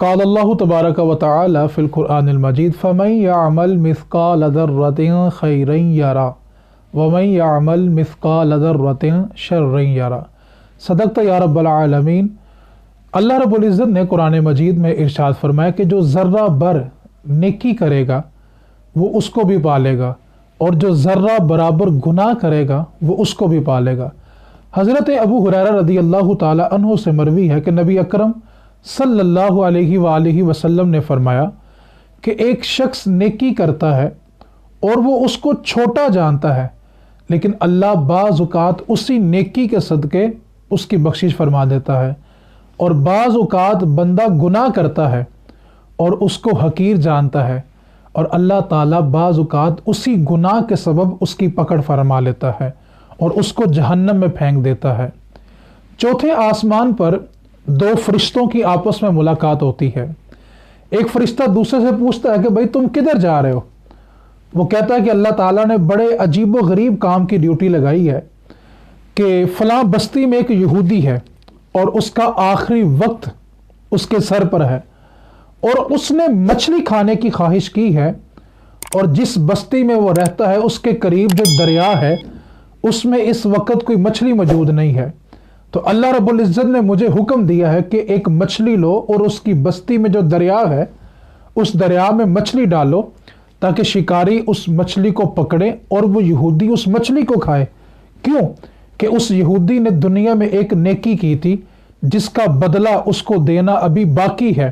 قال اللہ تبارک و تعالی فی القرآن المجید فمن یعمل مثقال ذرۃ خیرا یرہ ومن یعمل مثقال ذرۃ شرا یرہ۔ صدقت یا رب العالمین۔ اللہ رب العزت نے قرآن مجید میں ارشاد فرمایا کہ جو ذرہ بر نیکی کرے گا وہ اس کو بھی پالے گا، اور جو ذرہ برابر گناہ کرے گا وہ اس کو بھی پالے گا۔ حضرت ابو ہریرہ رضی اللہ تعالی عنہ سے مروی ہے کہ نبی اکرم صلی اللہ علیہ وآلہ وسلم نے فرمایا کہ ایک شخص نیکی کرتا ہے اور وہ اس کو چھوٹا جانتا ہے، لیکن اللہ بعض اوقات اسی نیکی کے صدقے اس کی بخشش فرما دیتا ہے، اور بعض اوقات بندہ گناہ کرتا ہے اور اس کو حقیر جانتا ہے، اور اللہ تعالیٰ بعض اوقات اسی گناہ کے سبب اس کی پکڑ فرما لیتا ہے اور اس کو جہنم میں پھینک دیتا ہے۔ چوتھے آسمان پر دو فرشتوں کی آپس میں ملاقات ہوتی ہے۔ ایک فرشتہ دوسرے سے پوچھتا ہے کہ بھائی تم کدھر جا رہے ہو؟ وہ کہتا ہے کہ اللہ تعالیٰ نے بڑے عجیب و غریب کام کی ڈیوٹی لگائی ہے کہ فلاں بستی میں ایک یہودی ہے اور اس کا آخری وقت اس کے سر پر ہے، اور اس نے مچھلی کھانے کی خواہش کی ہے، اور جس بستی میں وہ رہتا ہے اس کے قریب جو دریا ہے اس میں اس وقت کوئی مچھلی موجود نہیں ہے۔ تو اللہ رب العزت نے مجھے حکم دیا ہے کہ ایک مچھلی لو اور اس کی بستی میں جو دریا ہے اس دریا میں مچھلی ڈالو تاکہ شکاری اس مچھلی کو پکڑے اور وہ یہودی اس مچھلی کو کھائے۔ کیوں؟ کہ اس یہودی نے دنیا میں ایک نیکی کی تھی جس کا بدلہ اس کو دینا ابھی باقی ہے۔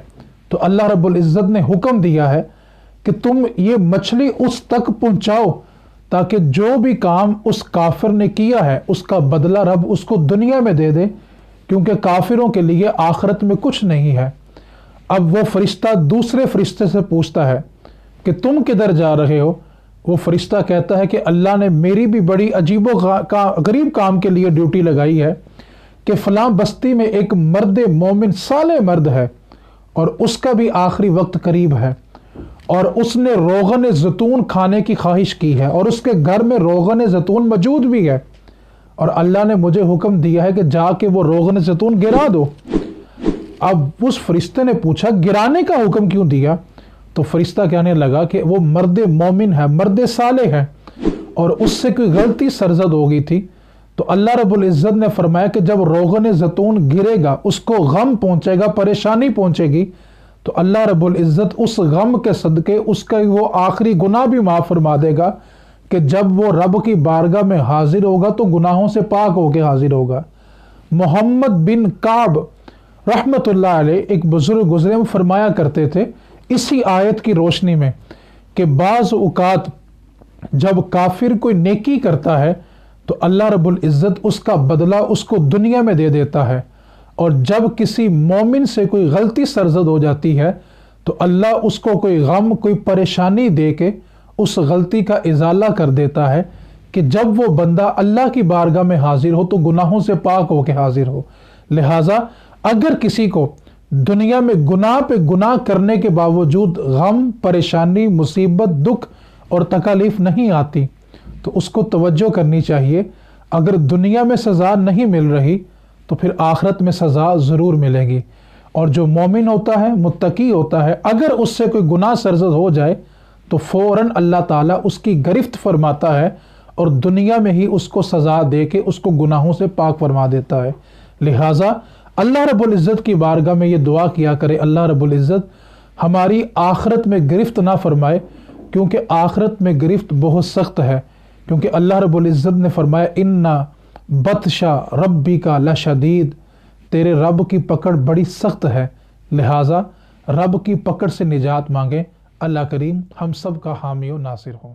تو اللہ رب العزت نے حکم دیا ہے کہ تم یہ مچھلی اس تک پہنچاؤ تاکہ جو بھی کام اس کافر نے کیا ہے اس کا بدلہ رب اس کو دنیا میں دے دے، کیونکہ کافروں کے لیے آخرت میں کچھ نہیں ہے۔ اب وہ فرشتہ دوسرے فرشتے سے پوچھتا ہے کہ تم کدھر جا رہے ہو؟ وہ فرشتہ کہتا ہے کہ اللہ نے میری بھی بڑی عجیب و غریب کام کے لیے ڈیوٹی لگائی ہے کہ فلاں بستی میں ایک مرد مومن صالح مرد ہے اور اس کا بھی آخری وقت قریب ہے، اور اس نے روغن زیتون کھانے کی خواہش کی ہے اور اس کے گھر میں روغن زیتون موجود بھی ہے، اور اللہ نے مجھے حکم دیا ہے کہ جا کے وہ روغن زیتون گرا دو۔ اب اس فرشتے نے پوچھا گرانے کا حکم کیوں دیا؟ تو فرشتہ کہنے لگا کہ وہ مرد مومن ہے، مرد صالح ہے، اور اس سے کوئی غلطی سرزد ہو گئی تھی۔ تو اللہ رب العزت نے فرمایا کہ جب روغن زیتون گرے گا اس کو غم پہنچے گا، پریشانی پہنچے گی، تو اللہ رب العزت اس غم کے صدقے اس کا وہ آخری گناہ بھی معاف فرما دے گا کہ جب وہ رب کی بارگاہ میں حاضر ہوگا تو گناہوں سے پاک ہو کے حاضر ہوگا۔ محمد بن کعب رحمت اللہ علیہ ایک بزرگ گزرے میں فرمایا کرتے تھے اسی آیت کی روشنی میں کہ بعض اوقات جب کافر کوئی نیکی کرتا ہے تو اللہ رب العزت اس کا بدلہ اس کو دنیا میں دے دیتا ہے، اور جب کسی مومن سے کوئی غلطی سرزد ہو جاتی ہے تو اللہ اس کو کوئی غم، کوئی پریشانی دے کے اس غلطی کا ازالہ کر دیتا ہے کہ جب وہ بندہ اللہ کی بارگاہ میں حاضر ہو تو گناہوں سے پاک ہو کے حاضر ہو۔ لہٰذا اگر کسی کو دنیا میں گناہ پہ گناہ کرنے کے باوجود غم، پریشانی، مصیبت، دکھ اور تکالیف نہیں آتی تو اس کو توجہ کرنی چاہیے۔ اگر دنیا میں سزا نہیں مل رہی تو پھر آخرت میں سزا ضرور ملے گی، اور جو مومن ہوتا ہے، متقی ہوتا ہے، اگر اس سے کوئی گناہ سرزد ہو جائے تو فوراً اللہ تعالیٰ اس کی گرفت فرماتا ہے اور دنیا میں ہی اس کو سزا دے کے اس کو گناہوں سے پاک فرما دیتا ہے۔ لہٰذا اللہ رب العزت کی بارگاہ میں یہ دعا کیا کرے اللہ رب العزت ہماری آخرت میں گرفت نہ فرمائے، کیونکہ آخرت میں گرفت بہت سخت ہے، کیونکہ اللہ رب العزت نے فرمایا اِنَّ بطشَ ربک لشدید، تیرے رب کی پکڑ بڑی سخت ہے۔ لہٰذا رب کی پکڑ سے نجات مانگیں۔ اللہ کریم ہم سب کا حامی و ناصر ہوں۔